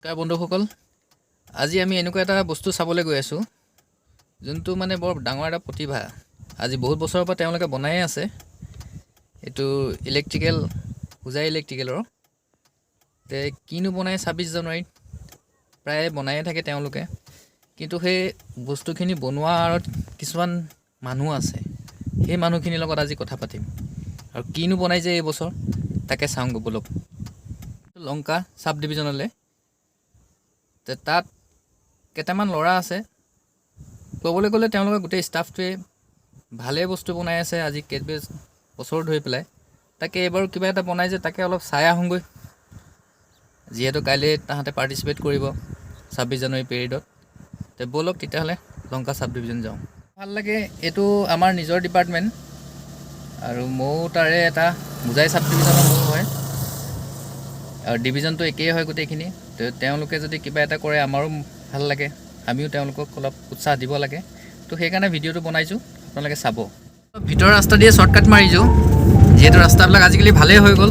বন্ধুসকল, আজি আমি এনেকুৱা এটা বস্তু চাবলৈ গৈ আছোঁ যোনটো মানে বৰ ডাঙৰ এটা প্ৰতিভা। আজি বহুত বছৰৰ পৰা তেওঁলোকে বনায়ে আছে। এইটো ইলেক্ট্ৰিকেল, পূজা ইলেক্ট্ৰিকেলৰ। তে কিনো বনায় 26 জানুৱাৰীত প্ৰায় বনায়ে থাকে তেওঁলোকে। কিন্তু সেই বস্তুখিনি বনোৱাৰ আঁৰত কিছুমান মানুহ আছে। সেই মানুহখিনিৰ লগত আজি কথা পাতিম আৰু কিনো বনাইছে এই বছৰ তাকে চাওঁ বলক। লংকা চাব ডিভিজনলৈ তাত কেইটামান ল'ৰা আছে। ক'বলৈ গ'লে তেওঁলোকে গোটেই ষ্টাফটোৱে ভালেই বস্তু বনাই আছে আজি কেইবাছ বছৰ ধৰি পেলাই। তাকে এইবাৰো কিবা এটা বনাই যে তাকে অলপ চাই আহোঁগৈ, যিহেতু কাইলৈ তাহাঁতে পাৰ্টিচিপেট কৰিব 26 জানুৱাৰী পেৰেডত। তে ব'লক তেতিয়াহ'লে লংকা চাব ডিভিজন যাওঁ। ভাল লাগে, এইটো আমাৰ নিজৰ ডিপাৰ্টমেণ্ট আৰু ময়ো তাৰে এটা মুজাই চাব ডিভিজনৰ মোৰ হয় আৰু ডিভিজনটো একেই হয় গোটেইখিনি। তো তেওঁলোকে যদি কিবা এটা কৰে আমাৰো ভাল লাগে, আমিও তেওঁলোকক অলপ উৎসাহ দিব লাগে। তো সেইকাৰণে ভিডিঅ'টো বনাইছোঁ, আপোনালোকে চাব। ভিতৰৰ ৰাস্তা দিয়ে শ্বৰ্টকাট মাৰিছোঁ, যিহেতু ৰাস্তাবিলাক আজিকালি ভালেই হৈ গ'ল।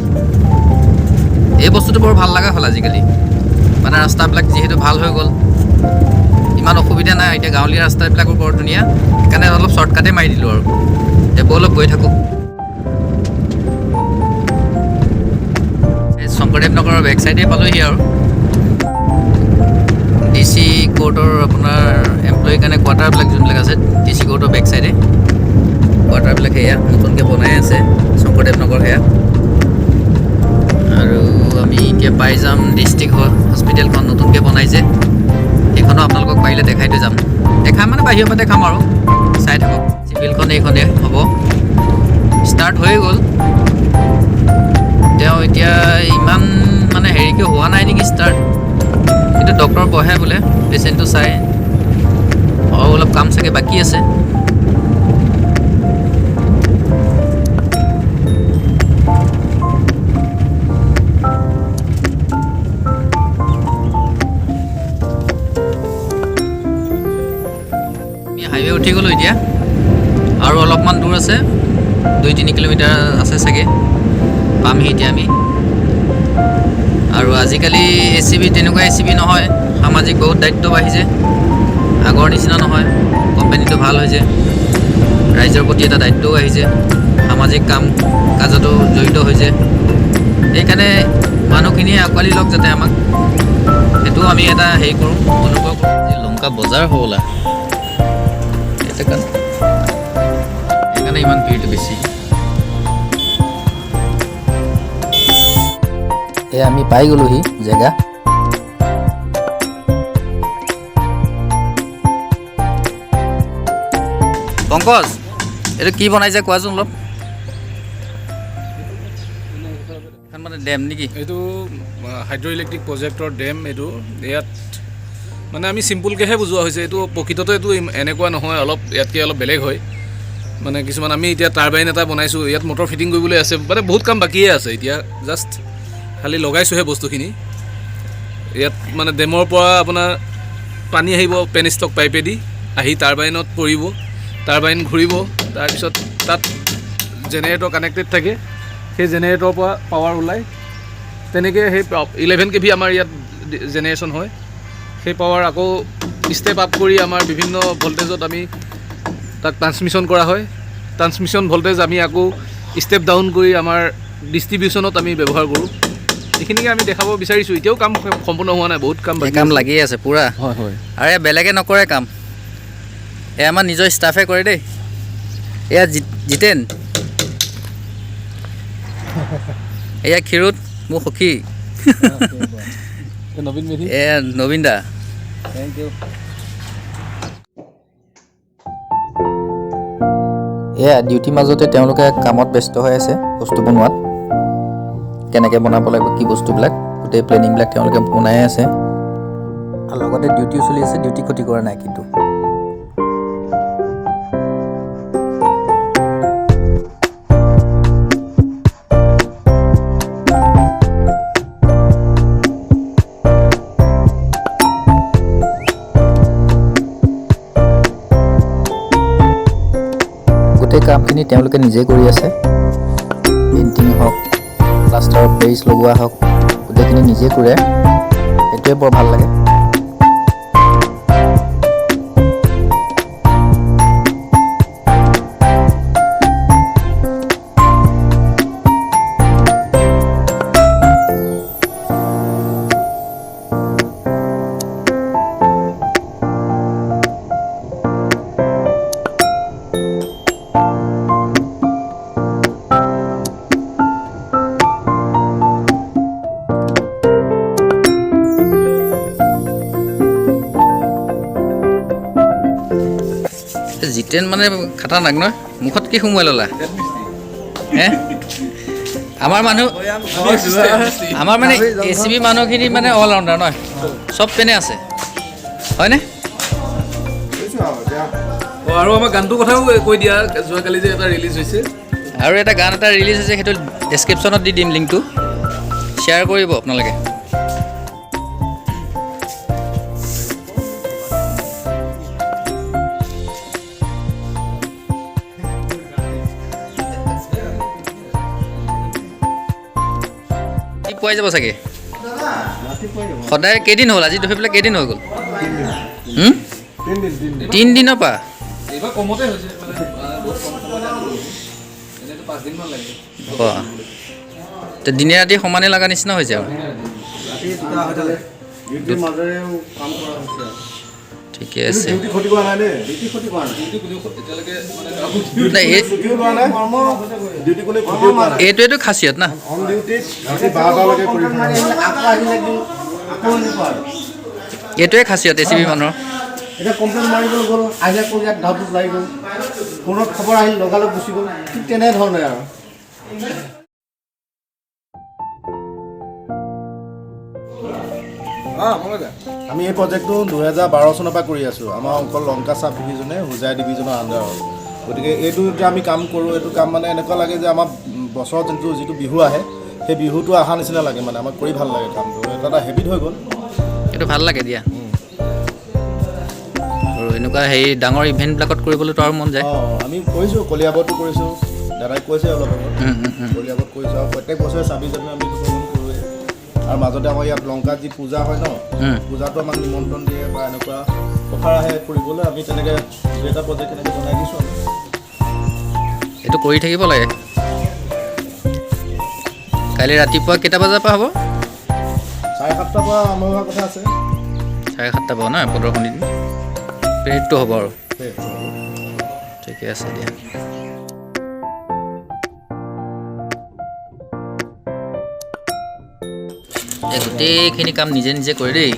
এই বস্তুটো বৰ ভাল লগা হ'ল আজিকালি, মানে ৰাস্তাবিলাক যিহেতু ভাল হৈ গ'ল, ইমান অসুবিধা নাই। এতিয়া গাঁৱলীয়া ৰাস্তাবিলাকো বৰ ধুনীয়া, সেইকাৰণে অলপ শ্বৰ্টকাটেই মাৰি দিলোঁ আৰু। এতিয়া অলপ গৈ থাকোঁ। শংকৰদেৱ নগৰৰ বেক চাইডে পালোঁহি আৰু DC কোৰ্টৰ আপোনাৰ এমপ্লয়িৰ কাৰণে কোৱাৰ্টাৰবিলাক যোনবিলাক আছে, DC কোৰ্টৰ বেক চাইডে কোৱাৰ্টাৰবিলাক সেয়া নতুনকৈ বনাই আছে শংকৰদেৱ নগৰ সেয়া। আৰু আমি এতিয়া পাই যাম ডিষ্ট্ৰিক্ট হস্পিটেলখন নতুনকৈ বনাইছে, সেইখনো আপোনালোকক পাৰিলে দেখাই থৈ যাম। দেখাম মানে বাহিৰৰ পৰা দেখাম আৰু চাই থাকক। চিভিলখন এইখনেই হ'ব, ষ্টাৰ্ট হৈ গ'ল। তেওঁ এতিয়া ইমান মানে হেৰিকৈ হোৱা নাই নেকি ষ্টাৰ্ট, কিন্তু ডক্টৰ বহে বোলে পেচেণ্টটো চাই, আৰু অলপ কাম চাগে বাকী আছে। আমি হাইৱে উঠি গ'লোঁ এতিয়া, আৰু অলপমান দূৰ আছে, 2-3 কিলোমিটাৰ আছে চাগে, পামহি এতিয়া আমি। আৰু আজিকালি ACB তেনেকুৱা ACB নহয়, সামাজিক বহুত দায়িত্ব বাঢ়িছে, আগৰ নিচিনা নহয়। কোম্পানীটো ভাল হৈছে, ৰাইজৰ প্ৰতি এটা দায়িত্বও আহিছে, সামাজিক কাম কাজতো জড়িত হৈছে। সেইকাৰণে মানুহখিনিয়ে আঁকোৱালি লওক যাতে আমাক, সেইটো আমি এটা হেৰি কৰোঁ, অনুভৱ কৰোঁ। যে লংকা বজাৰ হ'বলা সেইকাৰণে ইমান ভিৰটো বেছি। এয়া আমি পাই গ'লোহি জেগা। পংকজ, এইটো কি বনাইছে কোৱাচোন অলপ। এখন মানে ডেম নেকি? এইটো হাইড্ৰ' ইলেক্ট্ৰিক প্ৰজেক্টৰ ডেম। এইটো ইয়াত মানে আমি চিম্পুলকৈহে বুজোৱা হৈছে, এইটো প্ৰকৃততে এইটো এনেকুৱা নহয়, অলপ ইয়াতকৈ অলপ বেলেগ হয়। মানে কিছুমান আমি এতিয়া টাৰবাইন এটা বনাইছোঁ, ইয়াত মটৰ ফিটিং কৰিবলৈ আছে, মানে বহুত কাম বাকীয়ে আছে। এতিয়া জাষ্ট খালি লগাইছোঁহে বস্তুখিনি। ইয়াত মানে ডেমৰ পৰা আপোনাৰ পানী আহিব পেনষ্টক পাইপেদি, আহি টাৰবাইনত পৰিব, টাৰবাইন ঘূৰিব, তাৰপিছত তাত জেনেৰেটৰ কানেক্টেড থাকে, সেই জেনেৰেটৰৰ পৰা পাৱাৰ ওলায়। তেনেকৈ সেই 11 kV আমাৰ ইয়াত জেনেৰেশ্যন হয়। সেই পাৱাৰ আকৌ ষ্টেপ আপ কৰি আমাৰ বিভিন্ন ভল্টেজত আমি তাক ট্ৰান্সমিশ্যন কৰা হয়। ট্ৰান্সমিশ্যন ভল্টেজ আমি আকৌ ষ্টেপ ডাউন কৰি আমাৰ ডিষ্ট্ৰিবিউশ্যনত আমি ব্যৱহাৰ কৰোঁ। এইখিনিকে আমি দেখাব বিচাৰিছোঁ। এতিয়াও কাম সম্পূৰ্ণ হোৱা নাই, বহুত কাম লাগি আছে পূৰা। হয় হয়। আৰু বেলেগে নকৰে কাম, এয়া আমাৰ নিজৰ ষ্টাফে কৰে দেই। এয়া জিতেন, এয়া ক্ষীৰোদ মোৰ সখী, এয়া নবীন দা। Thank U. এয়া ডিউটিৰ মাজতে তেওঁলোকে কামত ব্যস্ত হৈ আছে, বস্তু বনোৱাত। কেনেকৈ বনাব লাগিব, কি বস্তুবিলাক, গোটেই প্লেনিংবিলাক তেওঁলোকে বনাই আছে। আৰু লগতে ডিউটিও চলি আছে, ডিউটি ক্ষতি কৰা নাই কিন্তু। গোটেই কামখিনি তেওঁলোকে নিজে কৰি আছে। পেইণ্টিং হওক, প্লাষ্টাৰ পেৰিছ লগোৱা হওক, গোটেইখিনি নিজে কৰে। সেইটোৱে সেইটোৱে বৰ ভাল লাগে। জিতেন মানে খাটাৰনাক নহয়, মুখত কি সোমোৱাই ল'লা হে? আমাৰ মানে ACB মানুহখিনি মানে অল ৰাউণ্ডাৰ নহয়, চব পেনে আছে হয়নে? আৰু আমাৰ গানটোৰ কথাও কৈ দিয়া, যোৱাকালি যে এটা ৰিলিজ হৈছে। আৰু এটা গান এটা ৰিলিজ হৈছে, সেইটো ডেছক্ৰিপশ্যনত দি দিম লিংকটো, শ্বেয়াৰ কৰিব আপোনালোকে। পোৱাই যাব চাগে সদায়। কেইদিন হ'ল আজি ধৰি পেলাই কেইদিন হৈ গ'ল? 3 দিনৰ পৰা এইবাৰ কমতে হৈছে, মানে বহুত কম সময়তে এনেইতো 5 দিনমান লাগে। দিনে ৰাতি সমানে লগা নিচিনা হৈছে আৰু। ঠিকে আছে। এইটোৱেতো খাচিয়ত না। এইটোৱে খাচিয়ত ACB মানুহৰ। এতিয়া কমপ্লেইন মাৰিবলৈ গ'ল, আহিলে কৈ ইয়াত ধাউটোত লাগি গ'ল, ফোনত খবৰ আহিল লগালগ গুচি গ'ল, ঠিক তেনেধৰণে আৰু। আমি এই প্ৰজেক্টটো 2012 চনৰ পৰা কৰি আছোঁ। আমাৰ অকল লংকা চাব ডিভিজনে হোজাই ডিভিজনৰ আণ্ডাৰত। গতিকে এইটো এতিয়া আমি কাম কৰোঁ, এইটো কাম মানে এনেকুৱা লাগে যে আমাৰ বছৰত যিটো বিহু আহে, সেই বিহুটো অহা নিচিনা লাগে, মানে আমাক কৰি ভাল লাগে কামটো। এটা হেবিট হৈ গ'ল, এইটো ভাল লাগে দিয়া। আৰু এনেকুৱা হেৰি ডাঙৰ ইভেণ্টবিলাকত কৰিবলৈতো আৰু মন যায়। আমি কৰিছোঁ, কলিয়াবৰতো কৰিছোঁ, দাদাই কৈছে অলপ আগত। কলিয়াবৰত কৰিছোঁ, আৰু প্ৰত্যেক বছৰে 26 জানুৱাৰী আমি এইটো কৰোঁৱে। আৰু মাজতে আমাৰ ইয়াত লংকাত যি পূজা হয় ন, পূজাটো আমাক নিমন্ত্ৰণ দিয়ে বা এনেকুৱা অফাৰ আহে কৰিবলৈ। আমি তেনেকৈ এটা প্ৰজেক্ট এনেকৈ বনাই দিছোঁ। আমি এইটো কৰি থাকিব লাগে। কাইলৈ ৰাতিপুৱা কেইটা বজাৰ পৰা হ'ব? 7:30 পৰা আৰম্ভ হোৱাৰ কথা আছে। 7:30 পৰা ন প্ৰদৰ্শনী দিন পেৰেডটো হ'ব আৰু। ঠিকে আছে দিয়া। গোটেইখিনি কাম নিজে নিজে কৰে দেই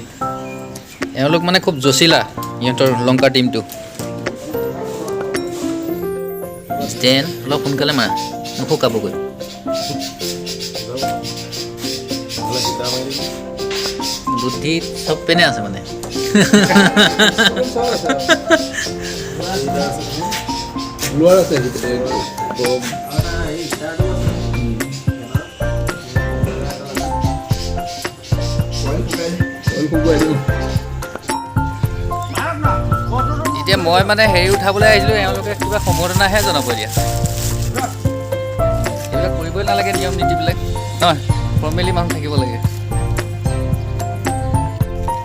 এওঁলোক, মানে খুব জচিলা ইহঁতৰ লংকাৰ টিমটো। ষ্টেন অলপ সোনকালে মাৰা, নুশুকাবগৈ। বুদ্ধি চব পেনে আছে মানে। এতিয়া মই মানে হেৰি উঠাবলৈ আহিছিলোঁ, এওঁলোকে কিবা সম্বৰ্ধনাহে জনাব দিয়া। এইবিলাক কৰিবই নালাগে নিয়ম নীতিবিলাক নহয়, ফৰ্মেলি মানুহ থাকিব লাগে।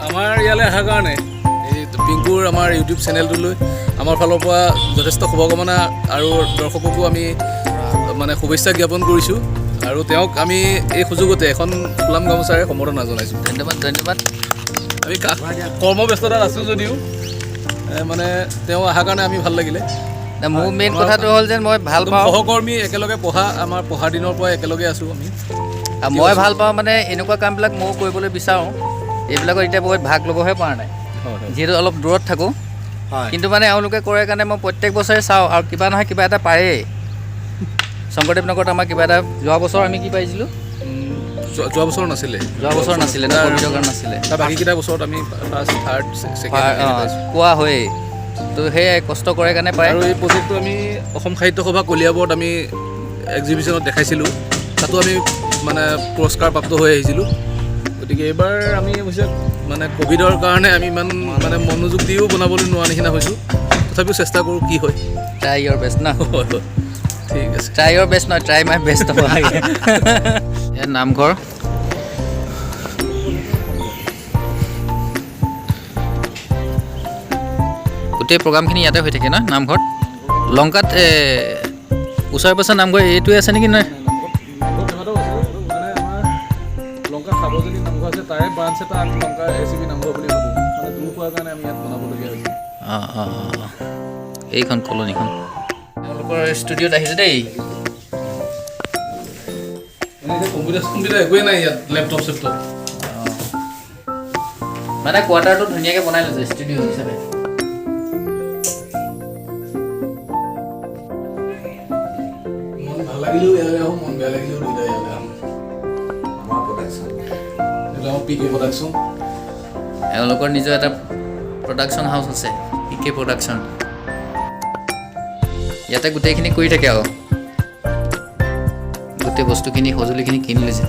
আমাৰ ইয়ালৈ অহাৰ কাৰণে এই পিংকুৰ আমাৰ ইউটিউব চেনেলটোলৈ আমাৰ ফালৰ পৰা যথেষ্ট শুভকামনা আৰু দৰ্শককো আমি মানে শুভেচ্ছা জ্ঞাপন কৰিছোঁ। আৰু তেওঁক আমি এই সুযোগতে এখন ফুলাম গামোচাৰে সম্বৰ্ধনা জনাইছোঁ। ধন্যবাদ ধন্যবাদ। আমি কৰ্মব্যস্ততাত আছোঁ যদিও মানে তেওঁ অহাৰ কাৰণে আমি ভাল লাগিলে। মোৰ মেইন কথাটো হ'ল যেন মই ভাল পাওঁ, সহকৰ্মী একেলগে পঢ়া, আমাৰ পঢ়াৰ দিনৰ পৰা একেলগে আছোঁ আমি। মই ভাল পাওঁ মানে এনেকুৱা কামবিলাক ময়ো কৰিবলৈ বিচাৰোঁ। এইবিলাকত এতিয়া বহুত ভাগ ল'বহে পৰা নাই, যিহেতু অলপ দূৰত থাকোঁ। কিন্তু মানে এওঁলোকে কৰে কাৰণে মই প্ৰত্যেক বছৰে চাওঁ, আৰু কিবা নহয় কিবা এটা পাৰেই। শংকৰদেৱ নগৰত আমাৰ কিবা এটা যোৱা বছৰ আমি কি পাইছিলোঁ? যোৱা বছৰ নাছিলে, ক'ভিডৰ কাৰণে নাছিলে। বাকীকেইটা বছৰত আমি ফাৰ্ষ্ট, থাৰ্ড, ছেকেণ্ড পোৱা হয়েই। তো সেয়াই কষ্ট কৰে কাৰণে পায়। আৰু এই প্ৰজেক্টটো আমি অসম সাহিত্য সভা কলিয়াবৰত আমি এক্সিবিশ্যনত দেখাইছিলোঁ, তাতো আমি মানে পুৰস্কাৰ প্ৰাপ্ত হৈ আহিছিলোঁ। গতিকে এইবাৰ আমি অৱশ্যে মানে ক'ভিডৰ কাৰণে আমি ইমান মানে মনোযোগ দিও বনাবলৈ নোৱাৰা নিচিনা হৈছোঁ। তথাপিও চেষ্টা কৰোঁ কি হয়। ট্ৰাই ইয়ৰ বেষ্ট ন? ঠিক আছে। ট্ৰাই ইয়ৰ বেষ্ট নহয়, ট্ৰাই মাই বেষ্ট হ'ব লাগে। ইয়াত নামঘৰ গোটেই প্ৰগ্ৰামখিনি ইয়াতে হৈ থাকে ন নামঘৰত লংকাত ওচৰে পাছৰে নামঘৰ এইটোৱে আছে নেকি নহয় লংকা সাৰ্বজনীন নামঘৰ আছে তাৰে ব্ৰাঞ্চ এটা আমি লংকা ACB নামঘৰ বুলি ভাবোঁ মানে দূৰ হোৱাৰ কাৰণে আমি ইয়াত বনাবলগীয়া হৈছে এইখন কলনীখন তেওঁলোকৰ ষ্টুডিঅ'ত আহিছে দেই কম্পিউটাৰ একোৱেই নাই ইয়াত লেপটপ চেপটপ মানে কোৱাৰ্টাৰটো ধুনীয়াকৈ বনাই লৈছে ষ্টুডিঅ' হিচাপে মন ভাল লাগিলেও ইয়ালৈ আহোঁ মন বেয়া লাগিলেও দুইটা ইয়ালৈ আহোঁ আমাৰ প্ৰডাকশ্যন এইটো আমাৰ PK প্ৰডাকশ্যন এওঁলোকৰ নিজৰ এটা প্ৰডাকশ্যন হাউচ আছে PK প্ৰডাকশ্যন ইয়াতে গোটেইখিনি কৰি থাকে আৰু গোটেই বস্তুখিনি সঁজুলিখিনি কিনি লৈছে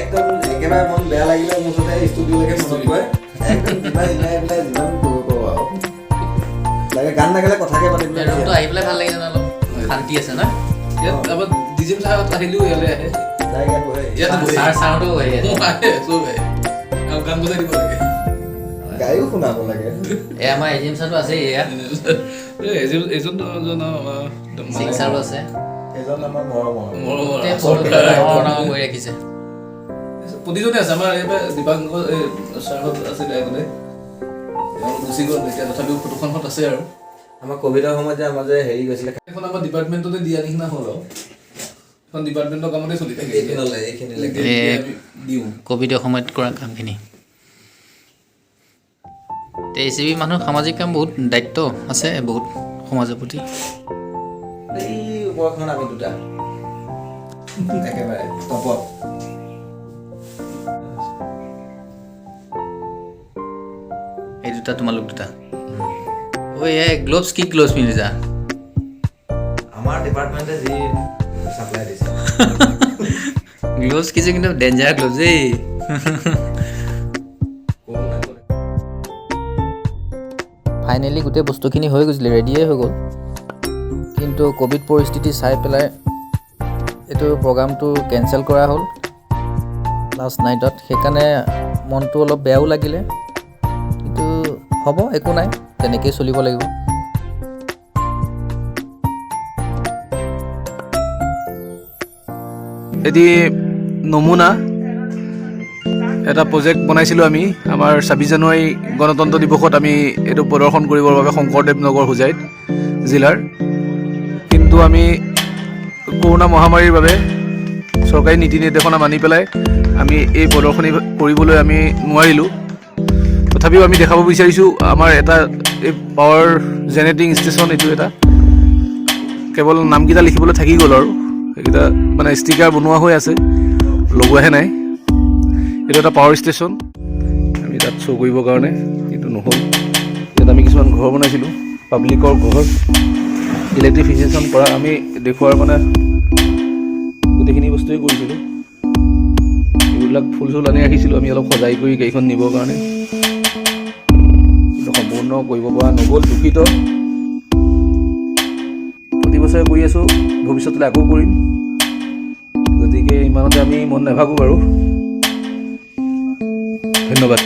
একদম একেবাৰে মন বেয়া লাগিলে মুঠতে ষ্টুডিঅ'লৈকে মনত পৰে একদম কিবা যিমান কৰিব পাৰোঁ আৰু লাগে গান নাগালে কথাকে পাতিম ৰুমটো আহি পেলাই ভাল লাগিছে অলপ শান্তি আছে ন ইয়াত আমাৰ ডিজিম চাহত আহিলেও ইয়ালৈ আহে ইয়াত চাউণ্ডো আহি আছে আহে চব আহে আৰু গান বজাই দিব লাগে গায়ো শুনাব লাগে এই আমাৰ এজেঞ্চাৰটো আছে এয়া এজনটো চিংচাৰো আছে এজন আমাৰ মৰমৰ গোটেই ফটোবিলাক ডাঙৰ ডাঙৰ কৰি ৰাখিছে প্ৰতিজনে আছে আমাৰ এইবাৰ দীপাংকৰ ছাৰহঁত আছিলে আগতে তেওঁ গুচি গ'ল এতিয়া তথাপিও ফটোখনত আছে আৰু আমাৰ ক'ভিডৰ সময়ত যে আমাৰ যে হেৰি গৈছিলে এখন আমাৰ ডিপাৰ্টমেণ্টতে দিয়া নিচিনা হ'ল আৰু এখন ডিপাৰ্টমেণ্টৰ কামতে চলি থাকে এইখিনিলৈকে দিওঁ ক'ভিডৰ সময়ত কৰা কামখিনি ACB মানুহৰ সামাজিক কাম বহুত দায়িত্ব আছে বহুত সমাজৰ প্ৰতি এই ওপৰখন আমি দুটা একেবাৰে টপত এই দুটা তোমালোক দুটা ঐ এই গ্ল'ভছ কি গ্ল'ভছ পিন্ধিছা আমাৰ ডিপাৰ্টমেণ্টে যি চাপ্লাই দিছে গ্ল'ভছ কিছু কিন্তু ডেঞ্জাৰ গ্ল'ভছ দেই ফাইনেলি গোটেই বস্তুখিনি হৈ গৈছিলে ৰেডিয়ে হৈ গ'ল কিন্তু ক'ভিড পৰিস্থিতি চাই পেলাই এইটো প্ৰগ্ৰামটো কেঞ্চেল কৰা হ'ল লাষ্ট নাইটত সেইকাৰণে মনটো অলপ বেয়াও লাগিলে কিন্তু হ'ব একো নাই তেনেকেই চলিব লাগিব এটি নমুনা এটা প্ৰজেক্ট বনাইছিলোঁ আমি আমাৰ 26 জানুৱাৰী গণতন্ত্ৰ দিৱসত আমি এইটো প্ৰদৰ্শন কৰিবৰ বাবে শংকৰদেৱ নগৰ হোজাইত জিলাৰ কিন্তু আমি কৰোণা মহামাৰীৰ বাবে চৰকাৰী নীতি নিৰ্দেশনা মানি পেলাই আমি এই প্ৰদৰ্শনী কৰিবলৈ আমি নোৱাৰিলোঁ তথাপিও আমি দেখাব বিচাৰিছোঁ আমাৰ এটা এই পাৱাৰ জেনেৰেটিং ষ্টেচন এইটো এটা কেৱল নামকেইটা লিখিবলৈ থাকি গ'ল আৰু সেইকেইটা মানে ষ্টিকাৰ বনোৱা হৈ আছে লগোৱাহে নাই এইটো এটা পাৱাৰ ষ্টেচন আমি তাত শ্ব' কৰিবৰ কাৰণে কিন্তু নহ'ল ইয়াত আমি কিছুমান ঘৰ বনাইছিলোঁ পাব্লিকৰ ঘৰ ইলেক্ট্ৰিফিকেশ্যন পৰা আমি দেখুৱাৰ মানে গোটেইখিনি বস্তুৱেই কৰিছিলোঁ এইবিলাক ফুল চুল আনি ৰাখিছিলোঁ আমি অলপ সজাই কৰি গাড়ীখন নিবৰ কাৰণে কিন্তু সম্পূৰ্ণ কৰিব পৰা নগ'ল দুখিত প্ৰতি বছৰে কৰি আছোঁ ভৱিষ্যতলৈ আকৌ কৰিম গতিকে ইমানতে আমি মন নাভাবোঁ বাৰু ধন্যবাদ